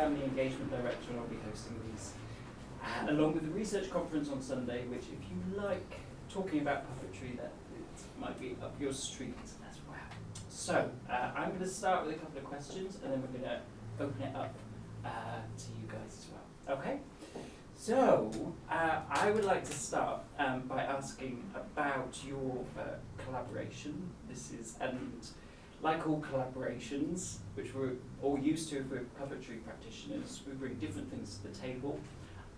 I'm the Engagement Director and I'll be hosting these, along with the Research Conference on Sunday, which if you like talking about puppetry, that it might be up your street as well. So, I'm going to start with a couple of questions and then we're going to open it up to you guys as well. Okay? So, I would like to start by asking about your collaboration. This is, and like all collaborations, which we're all used to if we're puppetry practitioners, we bring different things to the table.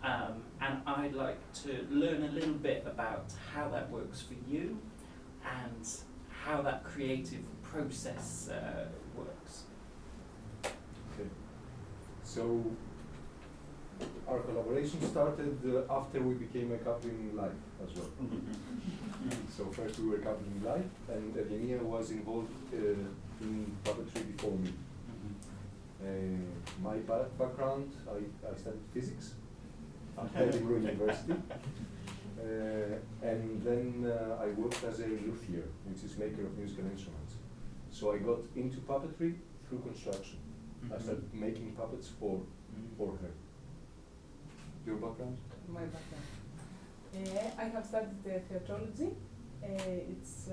And I'd like to learn a little bit about how that works for you and how that creative process works. Okay. So, our collaboration started after we became a couple in life as well. So first we were a couple in life, and Evgenia was involved in puppetry before me. My background, I studied physics at Edinburgh University, and then I worked as a luthier, which is maker of musical instruments. So I got into puppetry through construction. I started making puppets for her. Your background? My background. I have studied theatrology. It's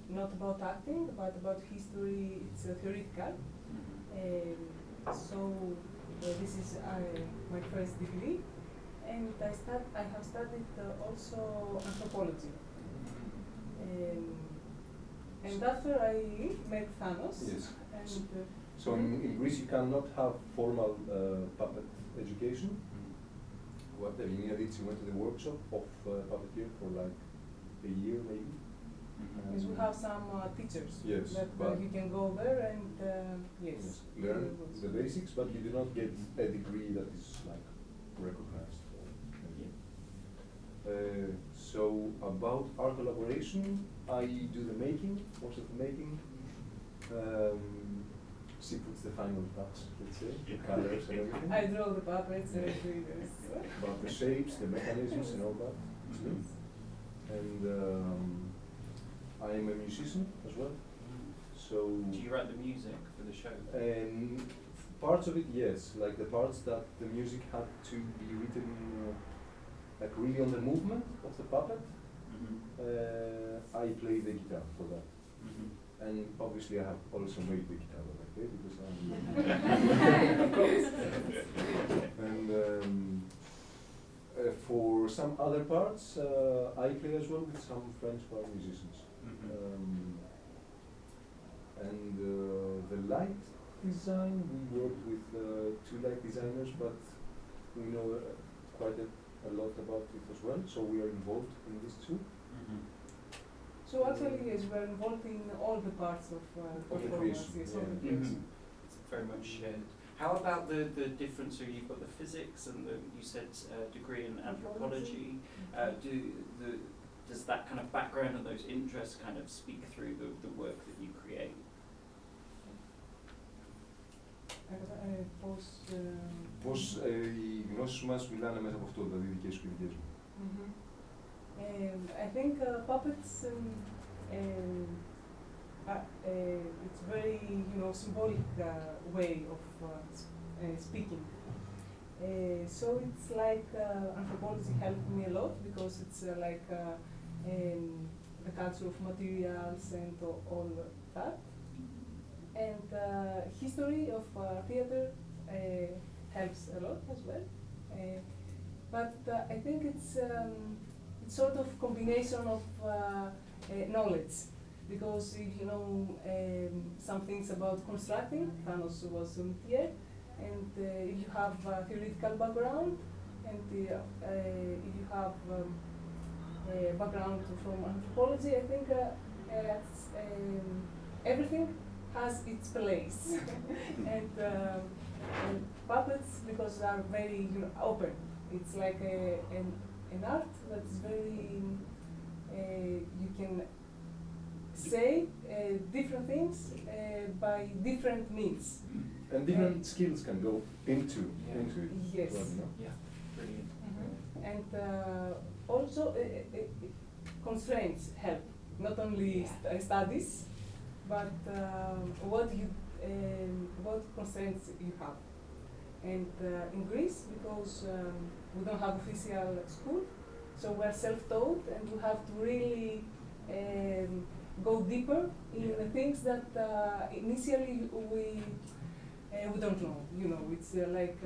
not about acting, but about history. It's theoretical. So this is my first degree, and I have studied also anthropology. And after I met Thanos. Yes. And, so in Greece you cannot have formal puppet education. What Evgenia did, she went to the workshop of puppeteer for like a year maybe. Yes, we have some teachers. Yes, that you can go there and yes. Learn the basics, but you do not get a degree that is like recognized. So about our collaboration, I do the making, most of the making. She puts the final touch, let's say, the colors and everything. I draw the puppets and everything. About the shapes, the mechanisms and all that. And I am a musician as well. So do you write the music for the show? Parts of it, yes. Like the parts that the music had to be written like really on the movement of the puppet. I play the guitar for that. And obviously I have also made the guitar that I play because I'm of course. And for some other parts, I play as well with some French choir musicians. And the light design, we worked with two light designers, but we know quite a lot about it as well, so we are involved in this too. So actually, yes, we are involved in all the parts of performance. Yes, all the creation. It's very much shared. How about the difference? So you've got the physics and you said degree in anthropology. Does that kind of background and those interests kind of speak through the work that you create? Πώς οι γνώσεις μας μιλάνε μέσα από αυτό, δηλαδή δικές σου και δικές μου. I think puppets, it's very, symbolic way of speaking. So it's like anthropology helped me a lot because it's like the culture of materials and all that. And history of theater helps a lot as well. But I think it's sort of combination of knowledge. Because if you know some things about constructing, Thanos was a luthier, and if you have a theoretical background, and if you have a background from anthropology, I think everything has its place. and puppets, because they are very open. It's like an art that's very, you can say different things by different means. And different skills can go into it. Yes. Well, you know? Yeah, brilliant. And also constraints help, not only studies, but what constraints you have. And in Greece, because we don't have official school, so we're self-taught and we have to really go deeper in the things that initially we don't know. You know, it's like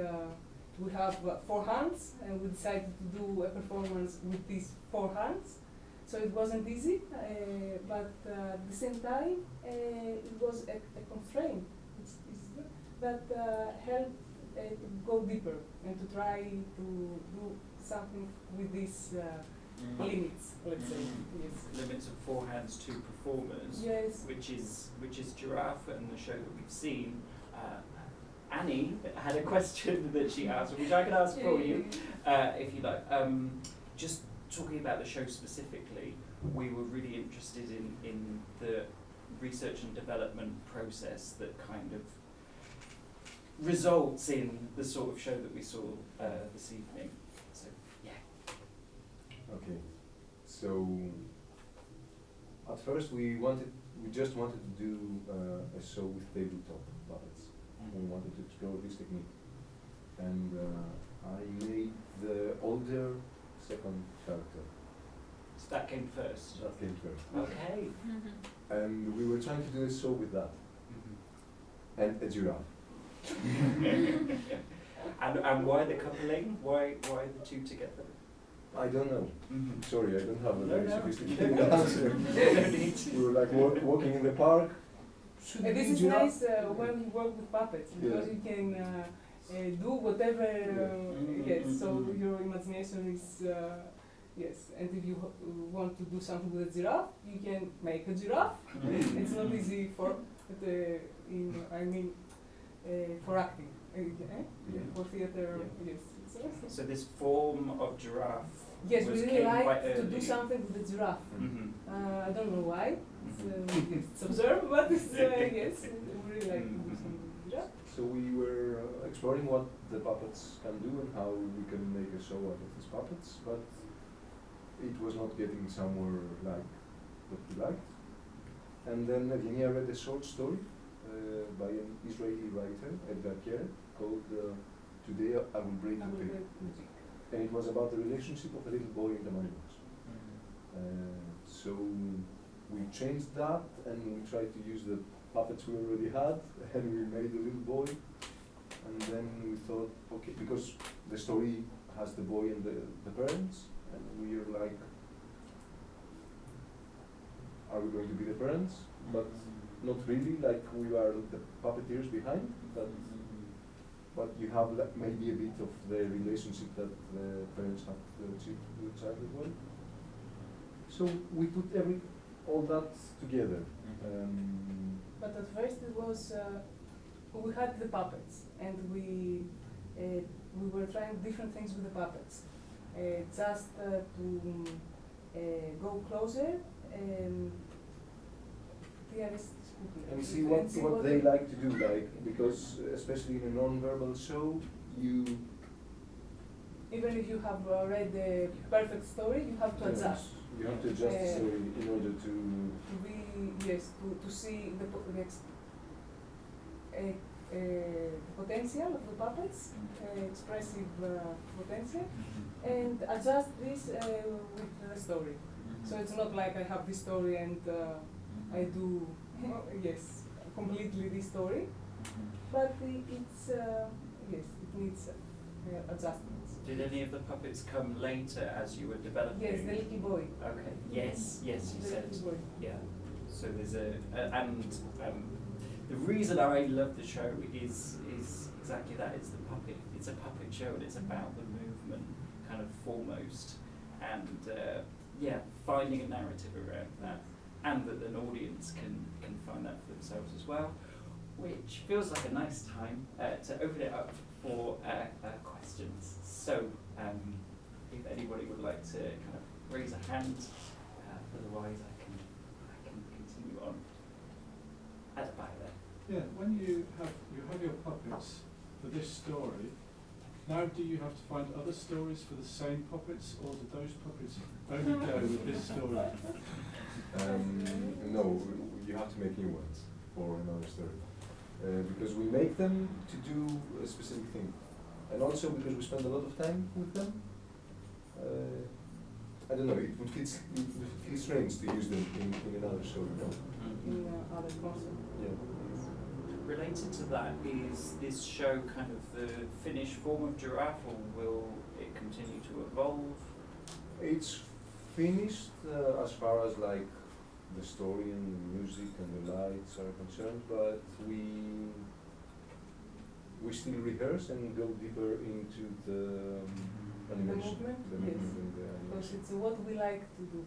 we have 4 hands and we decided to do a performance with these 4 hands. So it wasn't easy, but at the same time, it was a constraint that helped to go deeper and to try to do something with these limits, let's say. Yes. Limits of 4 hands, 2 performers. Yes. Which is Giraffe and the show that we've seen. Annie had a question that she asked, which I can ask for you, if you like. Just talking about the show specifically, we were really interested in the research and development process that kind of results in the sort of show that we saw this evening. So, yeah. Okay, so at first we just wanted to do a show with tabletop puppets. We wanted to explore this technique, and I made the older second character. So that came first. That came first. Okay. And we were trying to do a show with that, and a giraffe. And why the coupling? Why the 2 together? I don't know. Sorry, I don't have a very sophisticated No. answer. No need to. We were like walking in the park. Should And we this do is giraffe? nice when you work with puppets, because you can do whatever, yes, so your imagination is, yes, and if you want to do something with a giraffe, you can make a giraffe. It's not easy for, for acting, for theater, yes. So this form of giraffe. Yes, we was really came like quite to do early. something with the giraffe. Mhm. I don't know why. It's observed, but it's, yes, we really like to do something with the giraffe. So we were exploring what the puppets can do and how we can make a show out of these puppets, but it was not getting somewhere like what we liked. And then Evgenia read a short story by an Israeli writer, Edgar Keret, called Today I Will Break the Pig. And it was about the relationship of a little boy and the mailbox. So we changed that and we tried to use the puppets we already had, and we made a little boy. And then we thought, okay, because the story has the boy and the parents, and we are like, are we going to be the parents? But not really, like we are the puppeteers behind, but you have like maybe a bit of the relationship that the parents have to the child as well. So we put all that together. But at first it was, we had the puppets, and we were trying different things with the puppets. Just to go closer and And see what they like to do, like, because especially in a non-verbal show, even if you have read the perfect story, you have to adjust. You have to adjust the story in order to be, yes, to see the potential of the puppets, expressive potential, and adjust this with the story. So it's not like I have this story and I do, yes, completely this story, but it's, yes, it needs adjustments. Did any of the puppets come later as you were developing? Yes, the little boy. Okay. Yes, you The said. little boy. Yeah. So there's the reason I love the show is exactly that. It's the puppet. It's a puppet show, and it's about the movement, kind of foremost, and finding a narrative around that, and that an audience can find that for themselves as well, which feels like a nice time to open it up for questions. So, if anybody would like to kind of raise a hand, otherwise I can continue on. At the back there. Yeah, when you have your puppets for this story, now do you have to find other stories for the same puppets, or do those puppets only go with this story? No, you have to make new ones for another story. Because we make them to do a specific thing. and also because we spend a lot of time with them. I don't know, it would feel strange to use them in another show, you know? In other concept. Yeah. Related to that, is this show kind of the finished form of Giraffe, or will it continue to evolve? It's finished as far as like the story and the music and the lights are concerned, but we still rehearse and go deeper into the animation. movement? The Yes. movement and the Because animation. it's what we like to do.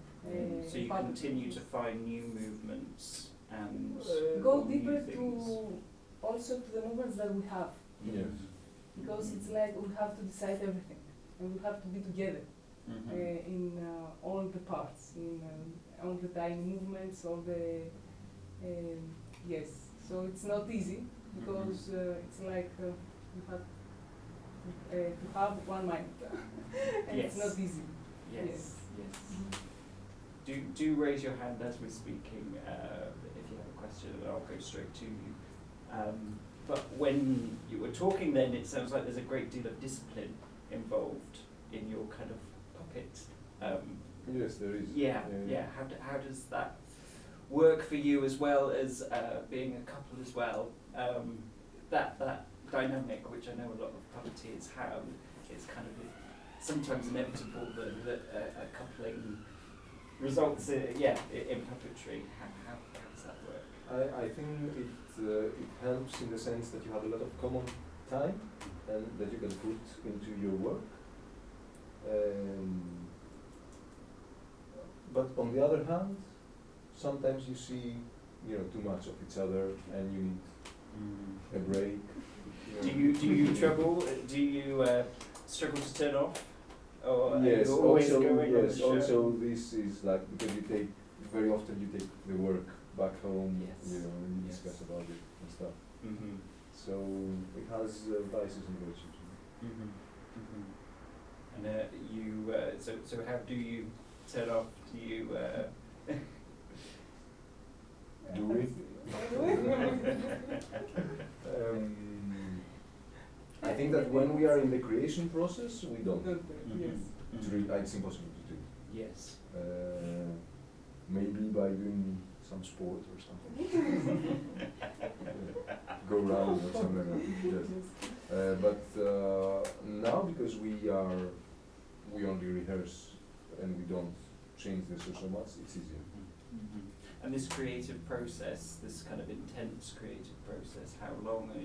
So you puppetry. continue to find new movements and Go new deeper things. to also to the movements that we have. Yes. Because it's like we have to decide everything and we have to be together in all the parts, in all the tiny movements, all the yes. So it's not easy because it's like you have to have one mind, and Yes. it's not easy. Yes, yes. Do raise your hand as we're speaking if you have a question, and I'll go straight to you. But when you were talking then, it sounds like there's a great deal of discipline involved in your kind of puppet. Yes, there is. Yeah. How does that work for you as well as being a couple as well? That dynamic, which I know a lot of puppeteers have, it's kind of sometimes inevitable that a coupling results in puppetry. How does that work? I think it helps in the sense that you have a lot of common time and that you can put into your work. But on the other hand, sometimes you see, too much of each other, and you need a break. Do you trouble? Do you struggle to turn off? Or are Yes. you always Also, going on the yes. show? Also, this is like because very often you take the work back home. Yes. And you Yes. discuss about it and stuff. Mm-hmm. So it has vices and virtues. Mm-hmm. Mm-hmm. And you so how do you turn off? Do you Do we? I think that when we are in the creation process, we don't. Mm-hmm. It's impossible to do. Yes. Maybe by doing some sport or something. Go round or something like that. Yes. But now, because we only rehearse and we don't change the show so much, it's easier. Mm-hmm. And this creative process, this kind of intense creative process, how long are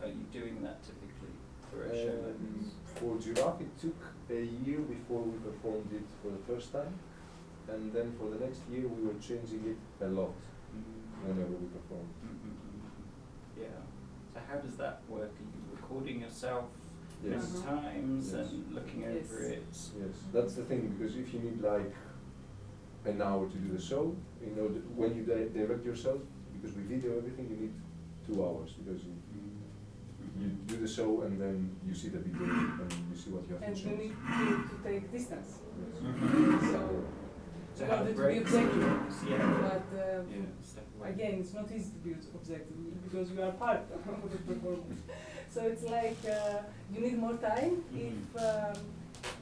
you doing that typically for a show like this? For Giraffe, it took a year before we performed it for the first time, and then for the next year we were changing it a lot whenever we performed. Yeah. So how does that work? Are you recording yourself Yes. many times Yes. and looking Yes. over it? Yes, that's the thing, because if you need like an hour to do the show, when you direct yourself, because we video everything, you need 2 hours, because you do the show and then you see the video and you see what you have And to you change. need to take distance. Yes. So how in order to be breaks objective. works, yeah. But Step away. again, it's not easy to be objective because you are part of the performance. So it's like you need more time.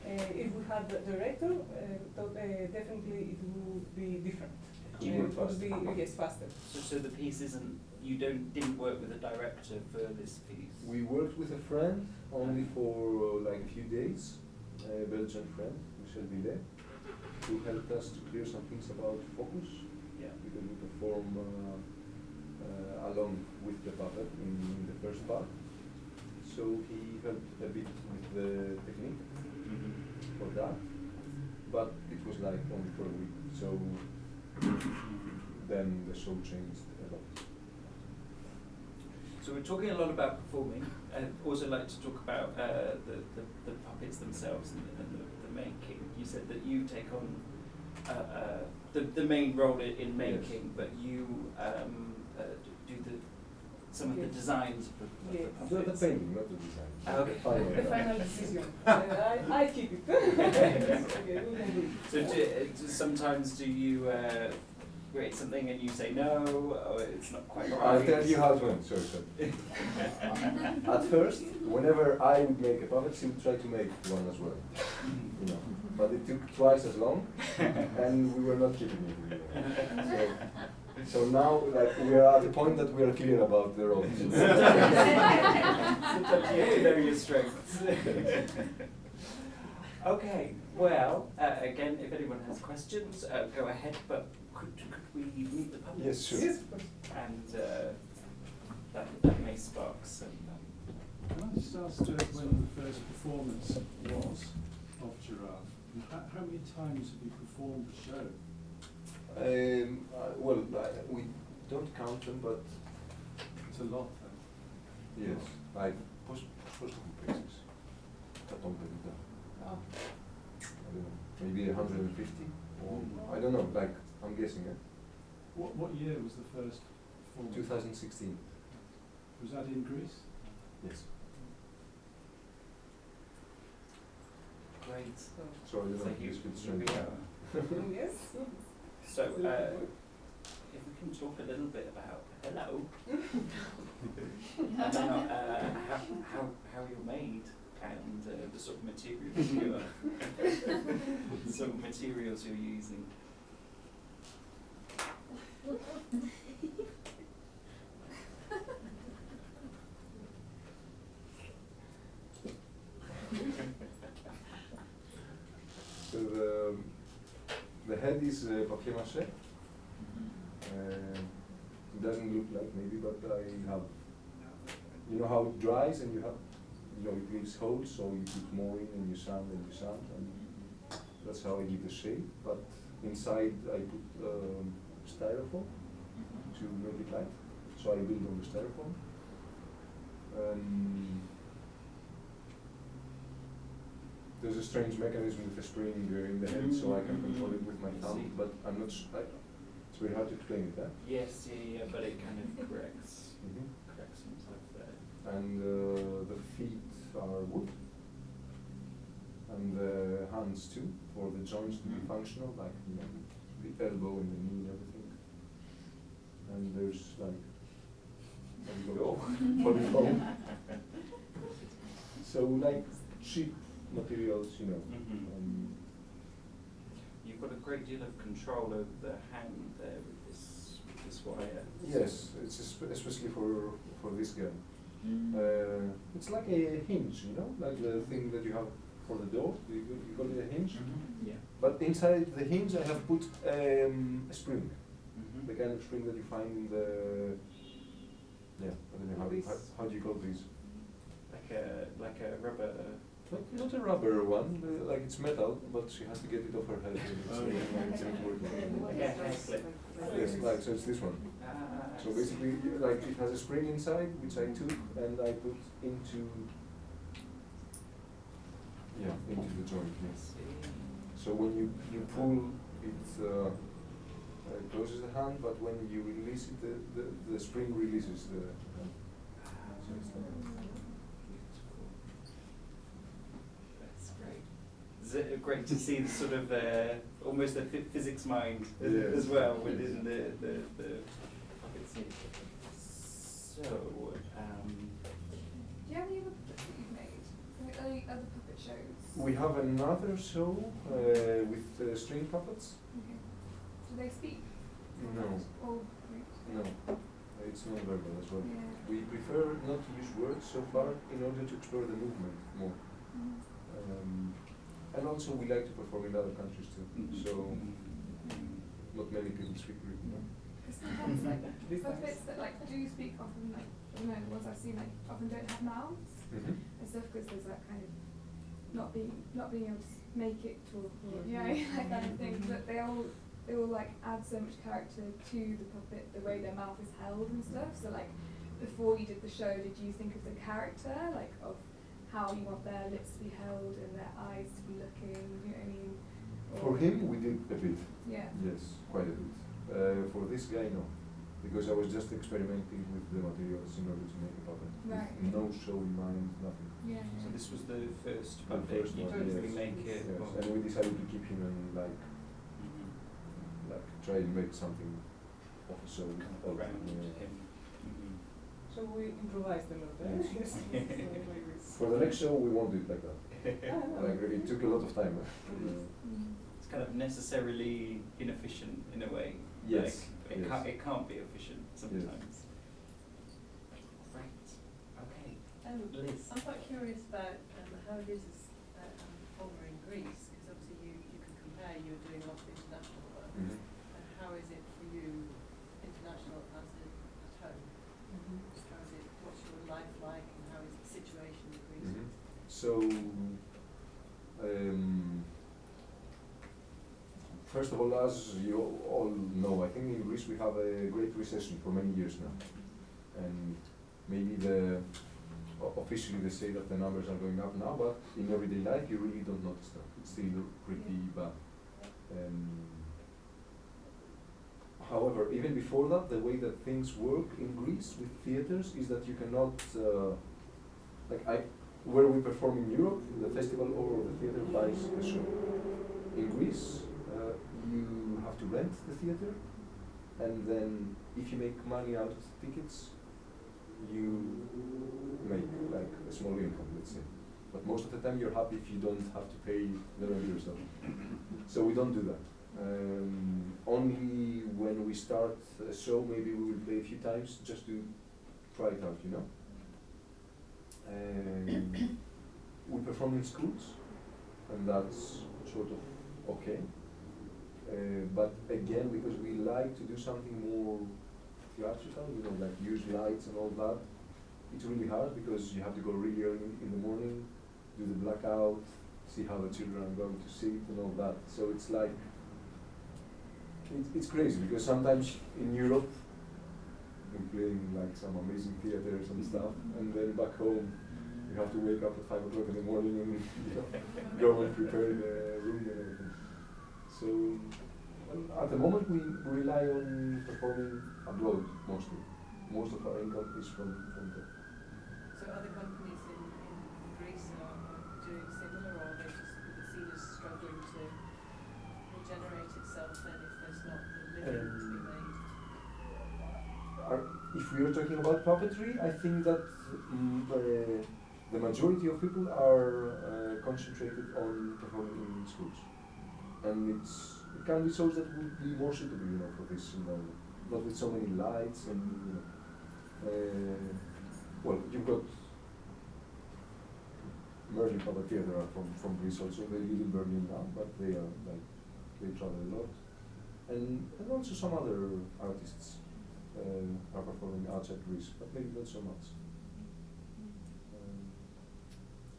If we had the director, definitely it would be different. It would work It would be faster. So the piece isn't, you didn't work with a director for this piece? We worked with a friend only for like a few days, a Belgian friend, Michel Villet, who helped us to clear some things about focus, Yeah. because we perform along with the puppet in the first part. So he helped a bit with the technique for that, but it was like only for a week, so then the show changed a lot. So we're talking a lot about performing. I'd also like to talk about the puppets themselves and the making. You said that you take on the main role in making, but you do some of the Yes. designs of the Yes. The puppets. painting, not the design. Okay. The final The one. final decision. I keep it. Okay, we can do it. So sometimes do you create something and you say no, or it's not quite right. I'll tell you how it went. Sorry. At first, whenever I would make a puppet, she would try to make one as well. You know, but it took twice as long, and we were not keeping it. So now, like, we are at the point that we are clear about the roles. Sometimes you have to know your strengths. Okay, well, again, if anyone has questions, go ahead, but could we meet the puppets? Yes, sure. Yes, of course. And that may spark some... Can I just ask when the first performance was of Giraffe? And how many times have you performed the show? Well, we don't count them, but It's a lot then. yes, I post places. I don't believe that. Oh. I don't know, maybe 150, or I don't know. Like, I'm guessing. What year was the first performance? 2016. Was that in Greece? Yes. Great. So, So I don't So know. you, This fits here we right. are. yes. So, if we can talk a little bit about hello, about how you're made and the sort of materials you're the sort of materials you're using. So the head is papier mâché. It doesn't look like maybe, but I have. You know how it dries and you have, it leaves holes, so you put more in and you sand, and that's how I give the shape. But inside I put styrofoam to make it light. So I build on the styrofoam. There's a strange mechanism with the spring in the head, so I can control it with my thumb, but I'm not. It's very hard to explain it. Yes, yeah, but it kind of corrects Mm-hmm. himself there. And the feet are wood, and the hands too, for the joints to be functional, like the elbow and the knee and everything. And there's like polyfoam. So like cheap materials, You've got a great deal of control over the hand there with this wire. Yes, it's especially for this guy. It's like a hinge, like the thing that you have for the door. You call it a hinge. Yeah. But inside the hinge, I have put a spring, Mm-hmm. the kind of spring that you find in the. Yeah, I don't know how do you call these? Like a rubber. Not a rubber one, like it's metal, but she has to get it off her head. It's not working. Like a hair clip. Yes, like so it's this one. So basically, like it has a spring inside, which I took and I put into the joint. Yes. So when you pull, it closes the hand, but when you release it, the spring releases the hand. So it's like That's great. Is it great to see the sort of almost a physics mind Yes. as well within the puppets? So, Do you have any other puppets that you've made? Like any other puppet shows? we have another show with string puppets. Okay. Do they speak? No. Or No, it's not verbal as well. yeah. We prefer not to use words so far in order to explore the movement more. And also we like to perform in other countries too. So not many people speak Greek. Because sometimes like puppets that like do speak often, like the ones I've seen like often don't have mouths and stuff because there's that kind of not being able to make it talk or that kind of thing. But they all like add so much character to the puppet, the way their mouth is held and stuff. So like before you did the show, did you think of the character, like of how you want their lips to be held and their eyes to be looking? You know what I mean? For him, we did a bit. Yeah. Yes, quite a bit. For this guy, no, because I was just experimenting with the materials in order to make a puppet. Right. No show in mind, nothing. Yeah. So this was the first The puppet. first You one, didn't yes. really make it. Yes. well. And we decided to keep him in like like try and make something of a show Kind of out of around it. him. Mhm. So we improvised a lot, right? Yes. So like this. For the next show, we won't do it like that. Ah, no. Like it took a lot of time. It's kind of necessarily inefficient in a way. Yes, Like, yes. it can't be efficient sometimes. Right. Okay. Liz. I'm quite curious about how it is as a performer in Greece, because obviously you can compare, you're doing a lot of international work. Mhm. How is it for you, international as it at home? How is it, what's your life like, and how is the situation in Greece? Mhm. So, first of all, as you all know, I think in Greece we have a great recession for many years now, and maybe officially they say that the numbers are going up now, but in everyday life you really don't notice that. It's still pretty bad. However, even before that, the way that things work in Greece with theaters is that you cannot, where we perform in Europe, the festival or the theater buys the show. In Greece, you have to rent the theater, and then if you make money out of the tickets, you make like a small income, let's say. But most of the time you're happy if you don't have to pay the rent yourself. So we don't do that. Only when we start a show, maybe we will play a few times just to try it out, you know. We perform in schools, and that's sort of okay. But again, because we like to do something more theatrical, you know, like use lights and all that, it's really hard because you have to go really early in the morning, do the blackout, see how the children are going to sit and all that. So it's like, it's crazy because sometimes in Europe, we play in like some amazing theaters and stuff, and then back home, you have to wake up at 5 o'clock in the morning and go and prepare the room and everything. So at the moment we rely on performing abroad mostly. Most of our income is from there. So other companies in Greece are doing similar, or are they just, the scene is struggling to regenerate itself then if there's not the living to be made? If we are talking about puppetry, I think that the majority of people are concentrated on performing in schools. And it can be shows that would be more suitable, you know, for this environment. Not with so many lights and, you know. Well, you've got Merlin Puppet Theatre are from Greece also. They live in Berlin now, but they are like, they travel a lot. And also some other artists are performing outside Greece, but maybe not so much.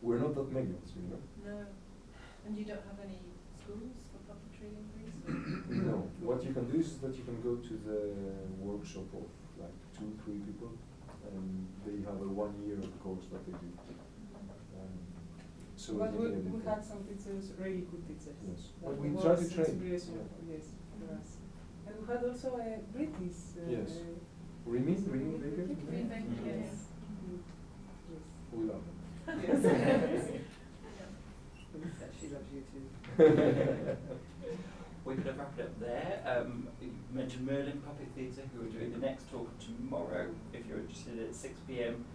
We're not that many also, you know. No. And you don't have any schools for puppetry in Greece? No. What you can do is that you can go to the workshop of like 2-3 people, and they have a 1-year course that they do. So But we anything. had some teachers, really good teachers. Yes. That But we was try to train. inspirational, yes, for us. And we had also a British. Yes. Remy Baker? Green Bank, yes. Yes. We love them. Yes. That she loves you too. We're going to wrap it up there. You mentioned Merlin Puppet Theatre, who are doing the next talk tomorrow. If you're interested, at 6 p.m.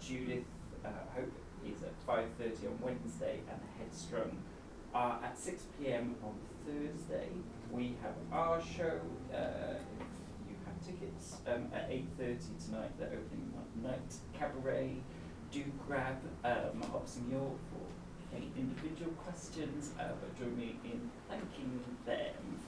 Judith Hope is at 5:30 on Wednesday, and Headstrong are at 6 p.m. on Thursday. We have our show. If you have tickets at 8:30 tonight. The opening night cabaret. Do grab Signor for any individual questions, but join me in thanking them.